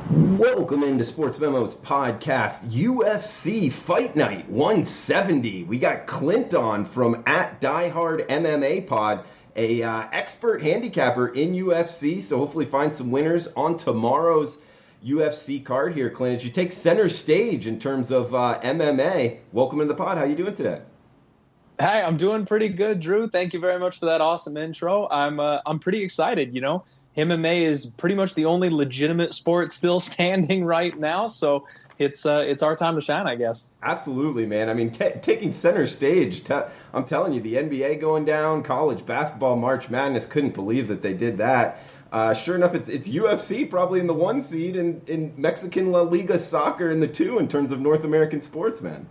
Welcome into Sports Memo's podcast, UFC Fight Night 170. We got Clint on from at Diehard MMA Pod, a expert handicapper in UFC, so hopefully find some winners on tomorrow's UFC card here. Clint, as you take center stage in terms of MMA, welcome into the pod. How you doing today? Hey, I'm doing pretty good, Drew. Thank you very much for that awesome intro. I'm pretty excited, MMA is pretty much the only legitimate sport still standing right now, so it's our time to shine, I guess. Absolutely, man. I mean, taking center stage, I'm telling you, the NBA going down, college basketball, March Madness, couldn't believe that they did that. Sure enough, it's UFC probably in the 1 seed, and in Mexican La Liga soccer in the 2 in terms of North American sports, man.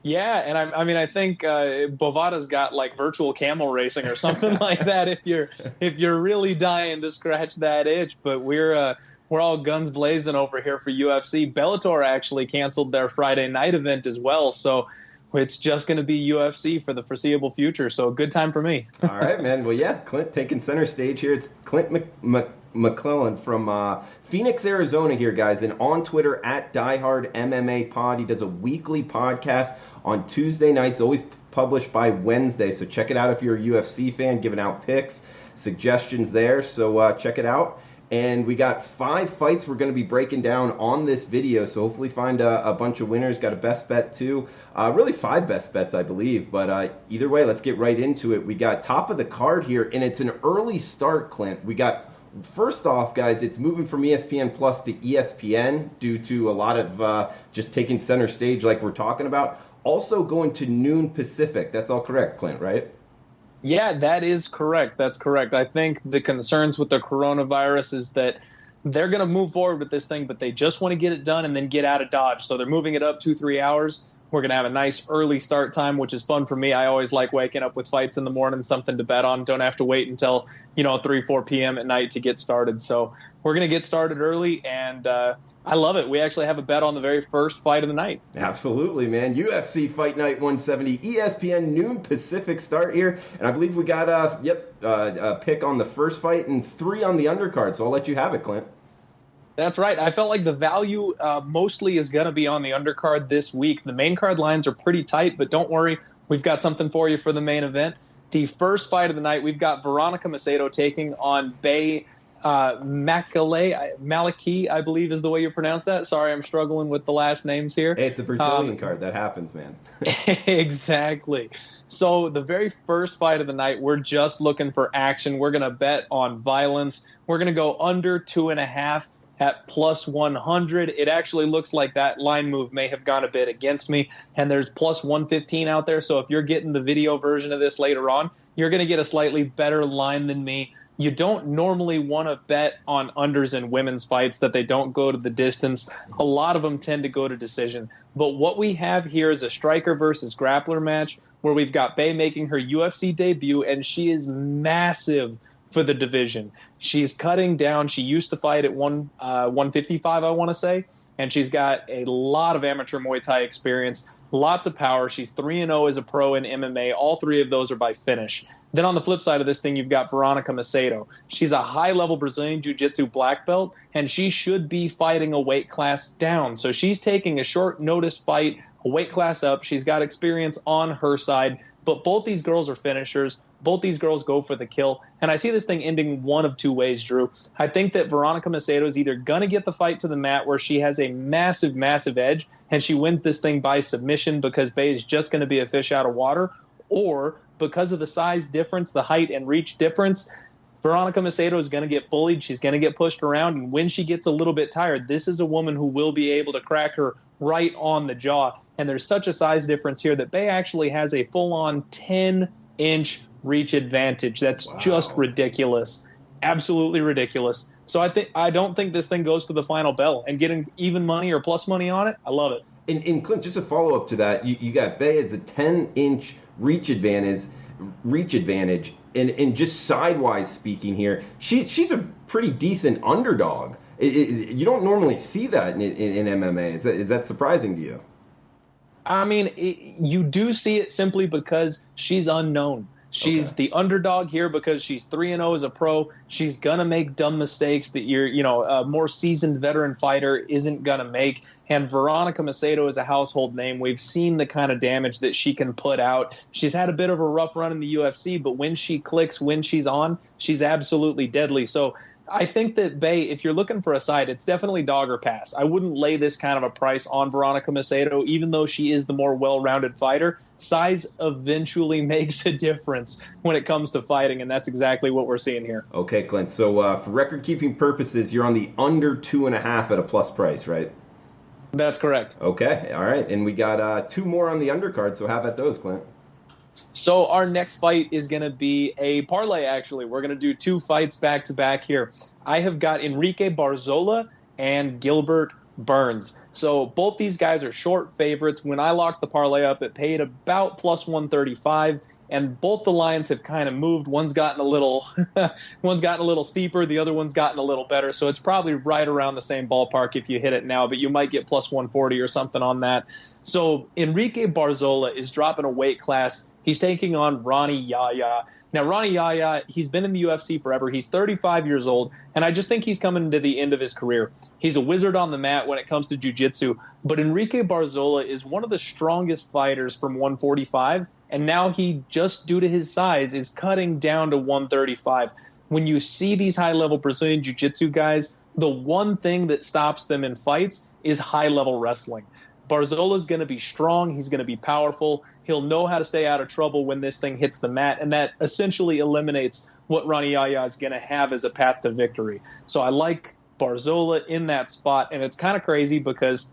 Yeah, and I think Bovada's got like virtual camel racing or something like that if you're really dying to scratch that itch. But we're all guns blazing over here for UFC. Bellator actually canceled their Friday night event as well, so it's just going to be UFC for the foreseeable future. So good time for me. All right, man. Well, yeah, Clint taking center stage here. It's Clint Maclean from Phoenix, Arizona here, guys, and on Twitter at Diehard MMA Pod. He does a weekly podcast on Tuesday nights, always published by Wednesday. So check it out if you're a UFC fan, giving out picks, suggestions there. So check it out. And we got 5 fights we're going to be breaking down on this video. So hopefully find a bunch of winners. Got a best bet too. Really 5 best bets, I believe. But either way, let's get right into it. We got top of the card here, and it's an early start, Clint. We got, first off, guys, it's moving from ESPN Plus to ESPN due to a lot of just taking center stage like we're talking about. Also going to noon Pacific. That's all correct, Clint, right? Yeah, that is correct. That's correct. I think the concerns with the coronavirus is that they're going to move forward with this thing, but they just want to get it done and then get out of Dodge. So they're moving it up 2-3 hours. We're going to have a nice early start time, which is fun for me. I always like waking up with fights in the morning, something to bet on. Don't have to wait until, 3-4 p.m. at night to get started. So we're going to get started early, and I love it. We actually have a bet on the very first fight of the night. Absolutely, man. UFC Fight Night 170, ESPN noon Pacific start here. And I believe we got a pick on the first fight and 3 on the undercard. So I'll let you have it, Clint. That's right. I felt like the value mostly is going to be on the undercard this week. The main card lines are pretty tight, but don't worry. We've got something for you for the main event. The first fight of the night, we've got Veronica Macedo taking on Malecki, I believe is the way you pronounce that. Sorry, I'm struggling with the last names here. Hey, it's a Brazilian card. That happens, man. Exactly. So the very first fight of the night, we're just looking for action. We're going to bet on violence. We're going to go under 2.5. at plus 100. It actually looks like that line move may have gone a bit against me, and there's plus 115 out there. So if you're getting the video version of this later on, you're going to get a slightly better line than me. You don't normally want to bet on unders in women's fights that they don't go to the distance. A lot of them tend to go to decision. But what we have here is a striker versus grappler match where we've got Bay making her UFC debut, and she is massive for the division. She's cutting down. She used to fight at 155, I want to say, and she's got a lot of amateur Muay Thai experience, lots of power. She's 3-0 as a pro in MMA. All 3 of those are by finish. Then on the flip side of this thing, you've got Veronica Macedo. She's a high-level Brazilian Jiu-Jitsu black belt, and she should be fighting a weight class down. So she's taking a short-notice fight, a weight class up. She's got experience on her side, but both these girls are finishers. Both these girls go for the kill. And I see this thing ending one of 2 ways, Drew. I think that Veronica Macedo is either going to get the fight to the mat where she has a massive, massive edge and she wins this thing by submission because Bay is just going to be a fish out of water, or because of the size difference, the height and reach difference, Veronica Macedo is going to get bullied. She's going to get pushed around. And when she gets a little bit tired, this is a woman who will be able to crack her right on the jaw. And there's such a size difference here that Bay actually has a full-on 10-inch reach advantage. That's just ridiculous. Absolutely ridiculous. So I don't think this thing goes to the final bell, and getting even money or plus money on it, I love it. And Clint, just a follow up to that, you got Bay as a 10-inch reach advantage, and just sidewise speaking here, she's a pretty decent underdog. You don't normally see that in MMA. Is that surprising to you? I mean, you do see it simply because she's unknown. She's the underdog here because she's 3-0 as a pro. She's gonna make dumb mistakes that a more seasoned veteran fighter isn't gonna make. And Veronica Macedo is a household name. We've seen the kind of damage that she can put out. She's had a bit of a rough run in the UFC, but when she clicks, when she's on, she's absolutely deadly. So I think that, Bay, if you're looking for a side, it's definitely dog or pass. I wouldn't lay this kind of a price on Veronica Macedo, even though she is the more well-rounded fighter. Size eventually makes a difference when it comes to fighting, and that's exactly what we're seeing here. Okay, Clint. So for record-keeping purposes, you're on the under 2.5 at a plus price, right? That's correct. Okay, all right. And we got 2 more on the undercard, so how about those, Clint? So our next fight is going to be a parlay, actually. We're going to do 2 fights back-to-back here. I have got Enrique Barzola and Gilbert Burns. So both these guys are short favorites. When I locked the parlay up, it paid about plus 135, and both the lines have kind of moved. One's gotten a little steeper. The other one's gotten a little better. So it's probably right around the same ballpark if you hit it now, but you might get plus 140 or something on that. So Enrique Barzola is dropping a weight class. He's taking on Rani Yahya. Now, Rani Yahya, he's been in the UFC forever. He's 35 years old, and I just think he's coming to the end of his career. He's a wizard on the mat when it comes to jiu-jitsu, but Enrique Barzola is one of the strongest fighters from 145, and now he, just due to his size, is cutting down to 135. When you see these high-level Brazilian jiu-jitsu guys, the one thing that stops them in fights is high-level wrestling. Barzola's going to be strong. He's going to be powerful. He'll know how to stay out of trouble when this thing hits the mat, and that essentially eliminates what Rani Yahya is going to have as a path to victory. So I like Barzola in that spot, and it's kind of crazy because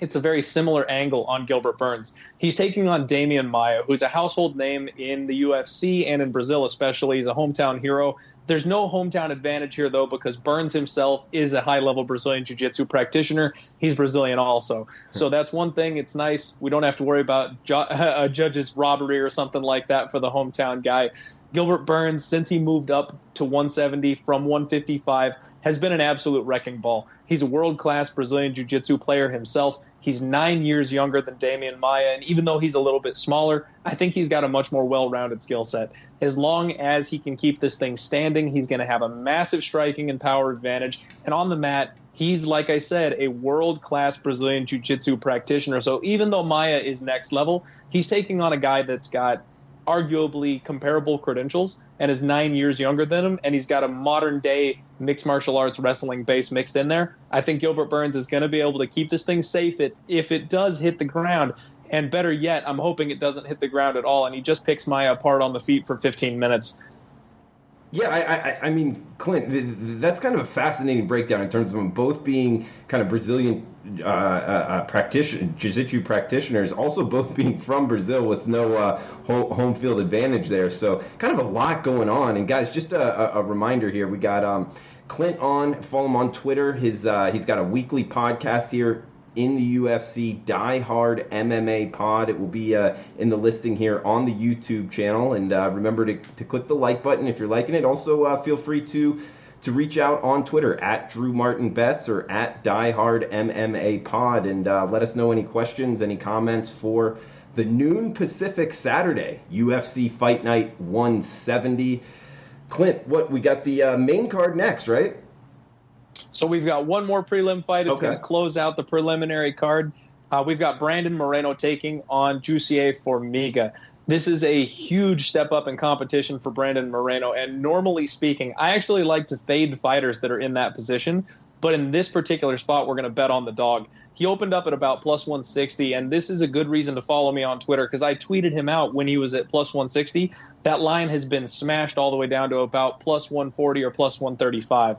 it's a very similar angle on Gilbert Burns. He's taking on Demian Maia, who's a household name in the UFC and in Brazil especially. He's a hometown hero. There's no hometown advantage here, though, because Burns himself is a high-level Brazilian jiu-jitsu practitioner. He's Brazilian also. So that's one thing. It's nice. We don't have to worry about a judge's robbery or something like that for the hometown guy. Gilbert Burns, since he moved up to 170 from 155, has been an absolute wrecking ball. He's a world-class Brazilian jiu-jitsu player himself. He's 9 years younger than Demian Maia, and even though he's a little bit smaller, I think he's got a much more well-rounded skill set. As long as he can keep this thing standing, he's going to have a massive striking and power advantage. And on the mat, he's, like I said, a world-class Brazilian jiu-jitsu practitioner. So even though Maia is next level, he's taking on a guy that's got arguably comparable credentials and is 9 years younger than him, and he's got a modern-day mixed martial arts wrestling base mixed in there. I think Gilbert Burns is going to be able to keep this thing safe if it does hit the ground. And better yet, I'm hoping it doesn't hit the ground at all, and he just picks Maia apart on the feet for 15 minutes. Yeah, I mean, Clint, that's kind of a fascinating breakdown in terms of them both being kind of Brazilian jiu-jitsu practitioners, also both being from Brazil with no home field advantage there. So kind of a lot going on. And guys, just a reminder here, we got Clint on. Follow him on Twitter. He's got a weekly podcast here in the UFC, Die Hard MMA Pod. It will be in the listing here on the YouTube channel. And remember to click the like button if you're liking it. Also, feel free to reach out on Twitter at Drew Martin Bets or at Die Hard MMA Pod, and let us know any questions, any comments for the noon Pacific Saturday UFC Fight Night 170. Clint, we got the main card next, right? So we've got one more prelim fight. It's going to close out the preliminary card. We've got Brandon Moreno taking on Jussier Formiga. This is a huge step up in competition for Brandon Moreno, and normally speaking, I actually like to fade fighters that are in that position, but in this particular spot, we're going to bet on the dog. He opened up at about plus 160, and this is a good reason to follow me on Twitter because I tweeted him out when he was at plus 160. That line has been smashed all the way down to about plus 140 or plus 135.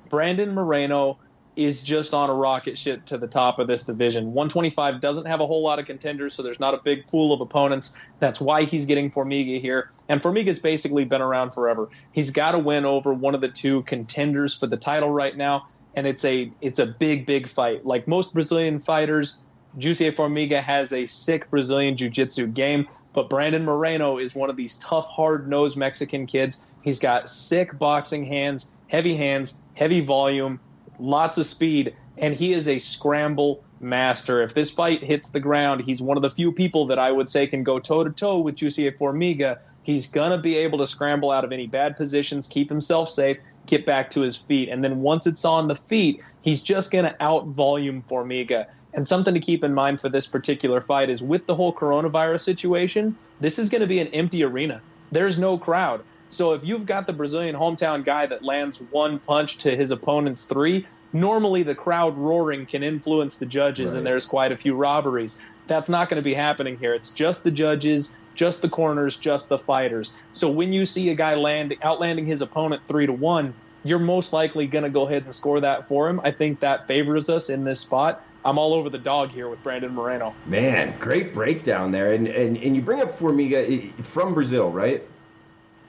Brandon Moreno is just on a rocket ship to the top of this division. 125 doesn't have a whole lot of contenders, so there's not a big pool of opponents. That's why he's getting Formiga here. And Formiga's basically been around forever. He's got to win over one of the two contenders for the title right now, and it's a big, big fight. Like most Brazilian fighters, Jussier Formiga has a sick Brazilian jiu-jitsu game, but Brandon Moreno is one of these tough, hard-nosed Mexican kids. He's got sick boxing hands, heavy volume, lots of speed, and he is a scramble master. If this fight hits the ground, he's one of the few people that I would say can go toe-to-toe with Jussier Formiga. He's going to be able to scramble out of any bad positions, keep himself safe, get back to his feet. And then once it's on the feet, he's just going to out-volume Formiga. And something to keep in mind for this particular fight is with the whole coronavirus situation, this is going to be an empty arena. There's no crowd. So if you've got the Brazilian hometown guy that lands one punch to his opponent's three, normally the crowd roaring can influence the judges, right, and there's quite a few robberies. That's not going to be happening here. It's just the judges, just the corners, just the fighters. So when you see a guy outlanding his opponent 3-1, you're most likely going to go ahead and score that for him. I think that favors us in this spot. I'm all over the dog here with Brandon Moreno. Man, great breakdown there. And you bring up Formiga from Brazil, right?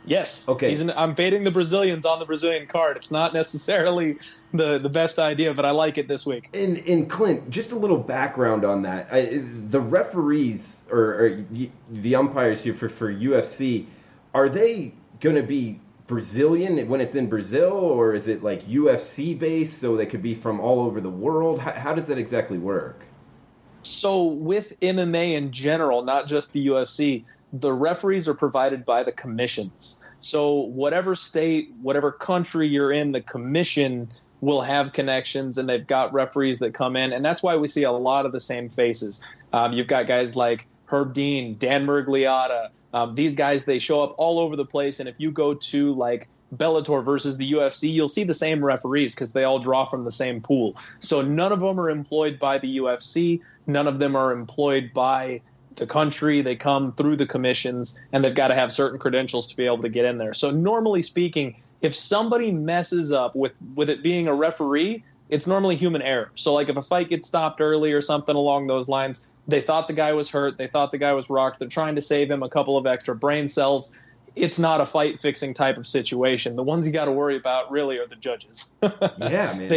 Yes. Okay. I'm fading the Brazilians on the Brazilian card. It's not necessarily the best idea, but I like it this week. And Clint, just a little background on that. The referees or the umpires here for UFC, are they going to be Brazilian when it's in Brazil, or is it like UFC based so they could be from all over the world? How does that exactly work? So with MMA in general, not just the UFC, the referees are provided by the commissions. So whatever state, whatever country you're in, the commission will have connections, and they've got referees that come in. And that's why we see a lot of the same faces. You've got guys like Herb Dean, Dan Miragliotta. These guys, they show up all over the place. And if you go to like Bellator versus the UFC, you'll see the same referees because they all draw from the same pool. So none of them are employed by the UFC. None of them are employed by the country. They come through the commissions, and they've got to have certain credentials to be able to get in there. So normally speaking, if somebody messes up with it being a referee, it's normally human error. So like if a fight gets stopped early or something along those lines, they thought the guy was hurt, they thought the guy was rocked, they're trying to save him a couple of extra brain cells. It's not a fight-fixing type of situation. The ones you got to worry about really are the judges. Yeah, man.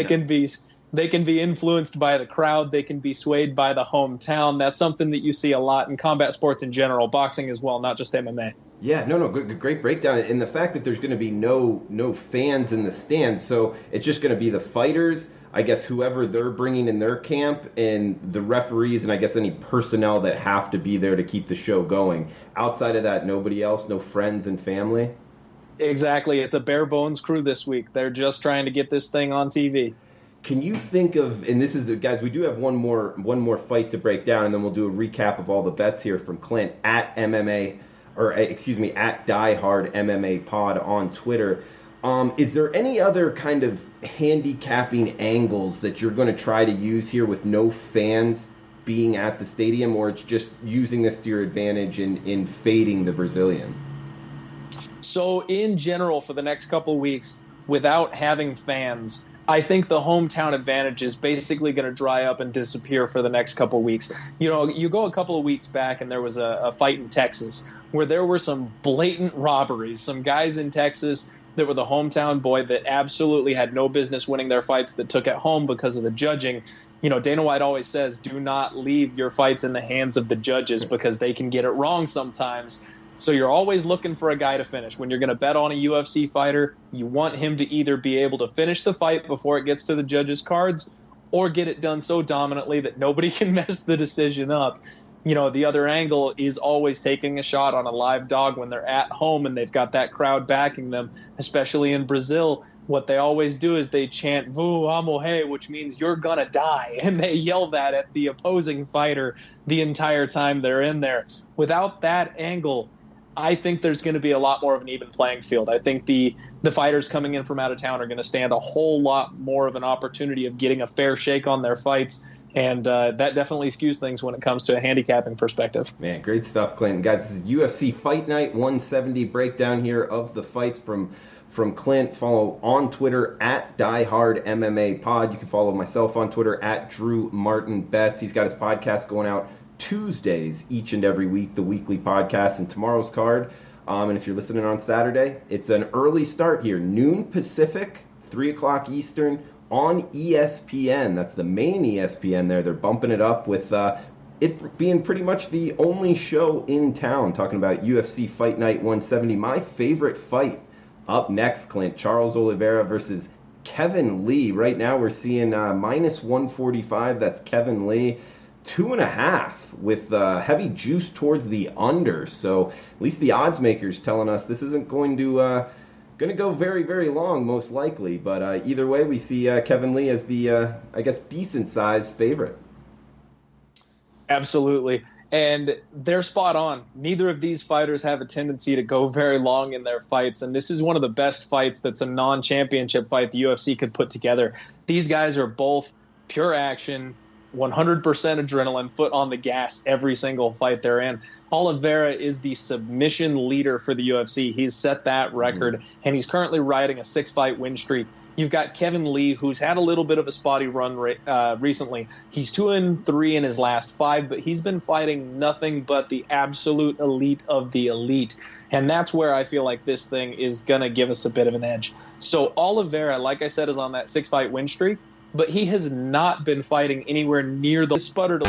They can be influenced by the crowd. They can be swayed by the hometown. That's something that you see a lot in combat sports in general, boxing as well, not just MMA. Yeah, great breakdown. And the fact that there's going to be no fans in the stands, so it's just going to be the fighters, I guess whoever they're bringing in their camp, and the referees, and I guess any personnel that have to be there to keep the show going. Outside of that, nobody else, no friends and family? Exactly. It's a bare bones crew this week. They're just trying to get this thing on TV. Can you think of, and this is, guys, we do have one more fight to break down, and then we'll do a recap of all the bets here from Clint at MMA, at Die Hard MMA Pod on Twitter. Is there any other kind of handicapping angles that you're going to try to use here with no fans being at the stadium, or it's just using this to your advantage in fading the Brazilian? So in general, for the next couple of weeks, without having fans, I think the hometown advantage is basically going to dry up and disappear for the next couple of weeks. You know, you go a couple of weeks back and there was a fight in Texas where there were some blatant robberies. Some guys in Texas that were the hometown boy that absolutely had no business winning their fights that took it home because of the judging. You know, Dana White always says, do not leave your fights in the hands of the judges because they can get it wrong sometimes. So you're always looking for a guy to finish. When you're going to bet on a UFC fighter, you want him to either be able to finish the fight before it gets to the judges' cards or get it done so dominantly that nobody can mess the decision up. You know, the other angle is always taking a shot on a live dog when they're at home and they've got that crowd backing them, especially in Brazil. What they always do is they chant, "Vu, amo hey," which means you're going to die. And they yell that at the opposing fighter the entire time they're in there. Without that angle, I think there's going to be a lot more of an even playing field. I think the fighters coming in from out of town are going to stand a whole lot more of an opportunity of getting a fair shake on their fights, and that definitely skews things when it comes to a handicapping perspective. Man, great stuff, Clint. Guys, this is UFC Fight Night 170 breakdown here of the fights from Clint. Follow on Twitter at Die Hard MMA Pod. You can follow myself on Twitter at Drew Martin Betts. He's got his podcast going out Tuesdays each and every week, the weekly podcast, and tomorrow's card. And if you're listening on Saturday, it's an early start here, noon Pacific, 3 o'clock Eastern on ESPN. That's the main ESPN there. They're bumping it up with it being pretty much the only show in town talking about UFC Fight Night 170. My favorite fight up next, Clint, Charles Oliveira versus Kevin Lee. Right now we're seeing minus 145. That's Kevin Lee. 2.5 with heavy juice towards the under. So at least the odds makers telling us this isn't going to go very, very long, most likely. But either way, we see Kevin Lee as the, I guess, decent-sized favorite. Absolutely. And they're spot on. Neither of these fighters have a tendency to go very long in their fights. And this is one of the best fights that's a non-championship fight the UFC could put together. These guys are both pure action, 100% adrenaline, foot on the gas every single fight they're in. Oliveira is the submission leader for the UFC. He's set that record, and he's currently riding a 6-fight win streak. You've got Kevin Lee, who's had a little bit of a spotty run recently. He's 2-3 in his last 5, but he's been fighting nothing but the absolute elite of the elite. And that's where I feel like this thing is going to give us a bit of an edge. So Oliveira, like I said, is on that 6-fight win streak, but he has not been fighting anywhere near the sputtered.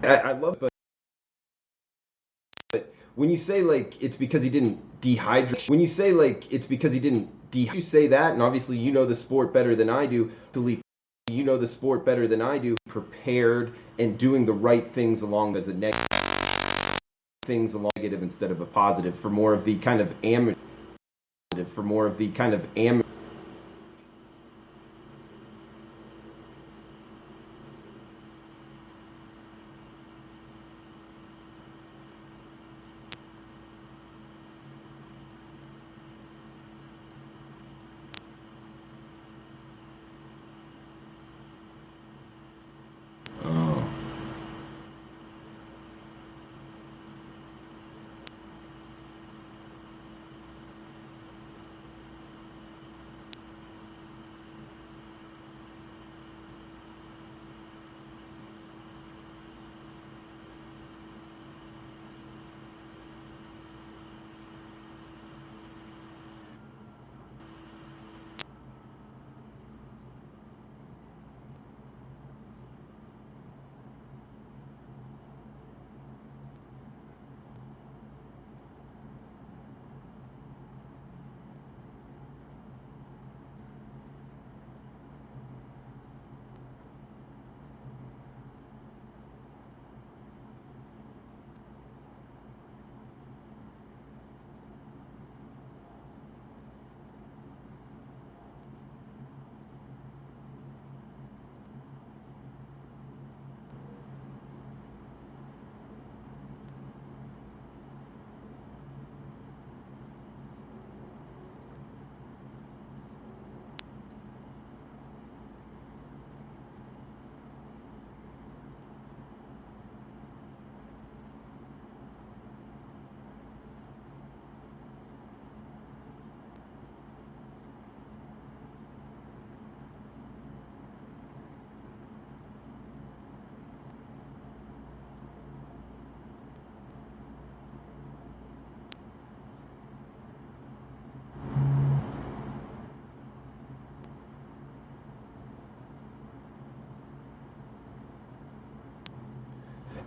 I love it, but when you say like it's because he didn't dehydrate, you say that, and obviously you know the sport better than I do. You know the sport better than I do. Prepared and doing the right things along as a negative instead of a positive for more of the kind of amateur.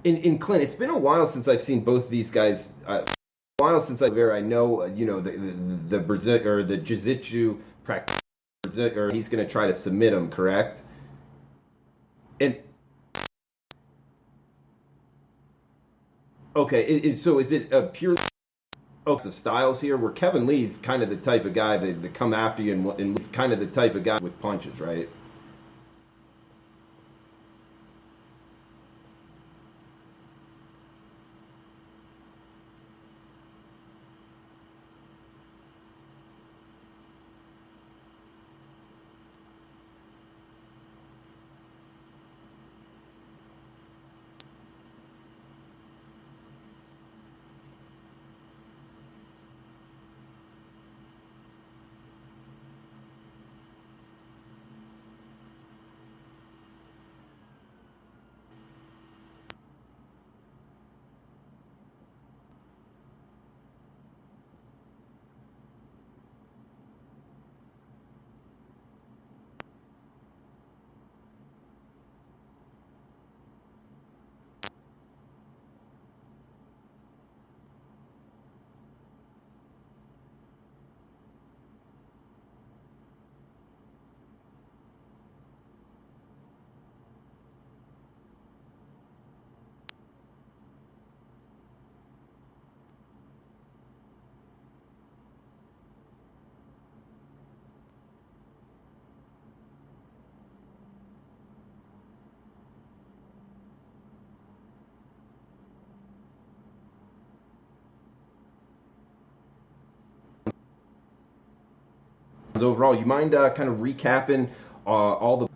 In Clint, it's been a while since I've seen both of these guys. I know, the Brazil or the Jiu-Jitsu practice, or he's going to try to submit him, correct? And Okay, is it a pure the styles here where Kevin Lee's kind of the type of guy that come after you and he's kind of the type of guy with punches, right? Overall, you mind kind of recapping all the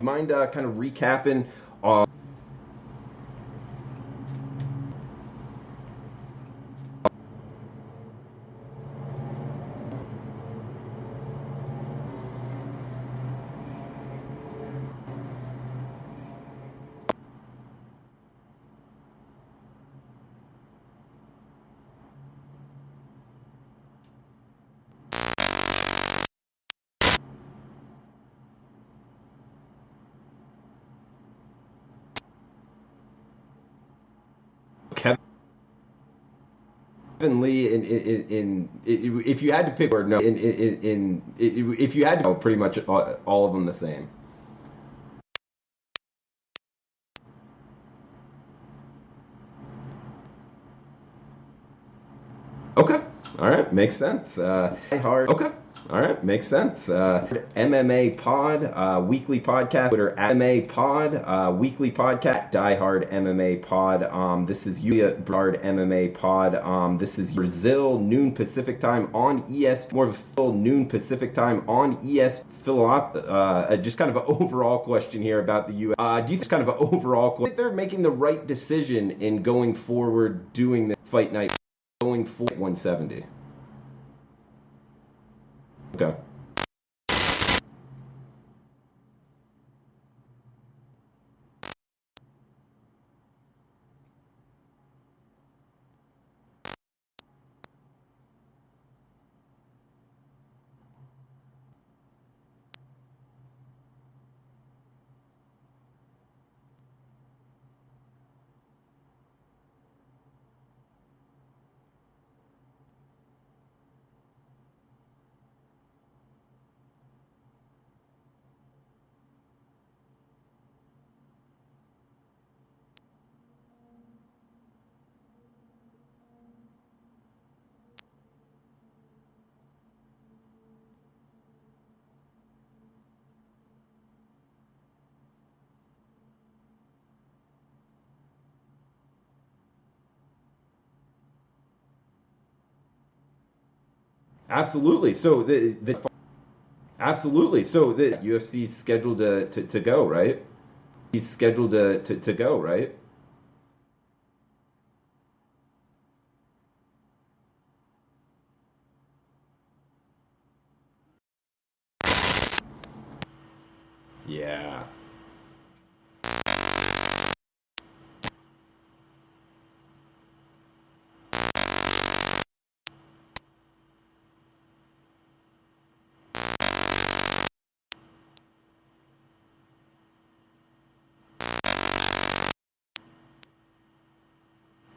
Kevin Lee in if you had to pick or no in if you had to pretty much all of them the same. Okay. All right. Makes sense. Hard. Okay. All right. Makes sense. MMA Pod, weekly podcast. Twitter, MMA Pod, weekly podcast. Die Hard MMA Pod. This is Yahya Hard MMA Pod. This is Brazil, noon Pacific time on ES. More of a full noon Pacific time on ES. Just kind of an overall question here about the U.S. Do you think kind of an overall question? They're making the right decision in going forward doing the fight night? Going for 170. Okay. Absolutely. So the UFC's scheduled to go, right? He's scheduled to go, right? Yeah.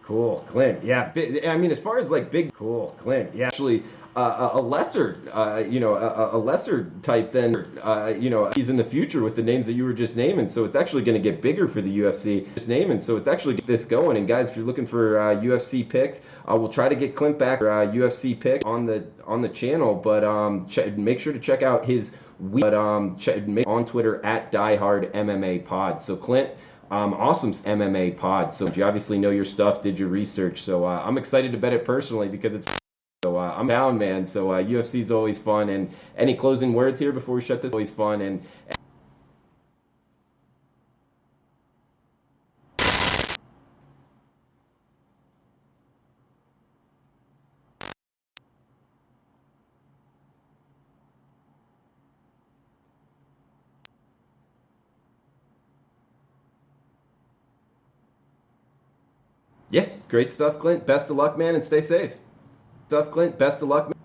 Cool, Clint. Yeah, I mean, as far as like big, cool, Clint. Yeah, actually, a lesser, a lesser type than, he's in the future with the names that you were just naming. So it's actually going to get bigger for the UFC. Just naming, so it's actually get this going. And guys, if you're looking for UFC picks, we'll try to get Clint back for UFC pick on the channel. But make sure to check out his on Twitter at diehard MMA Pod. So Clint. Awesome MMA pod. So you obviously know your stuff, did your research. So I'm excited to bet it personally because it's. So I'm down, man. So UFC is always fun. And any closing words here before we shut this? Always fun. And yeah, great stuff, Clint. Best of luck, man, and stay safe. Stuff, Clint. Best of luck.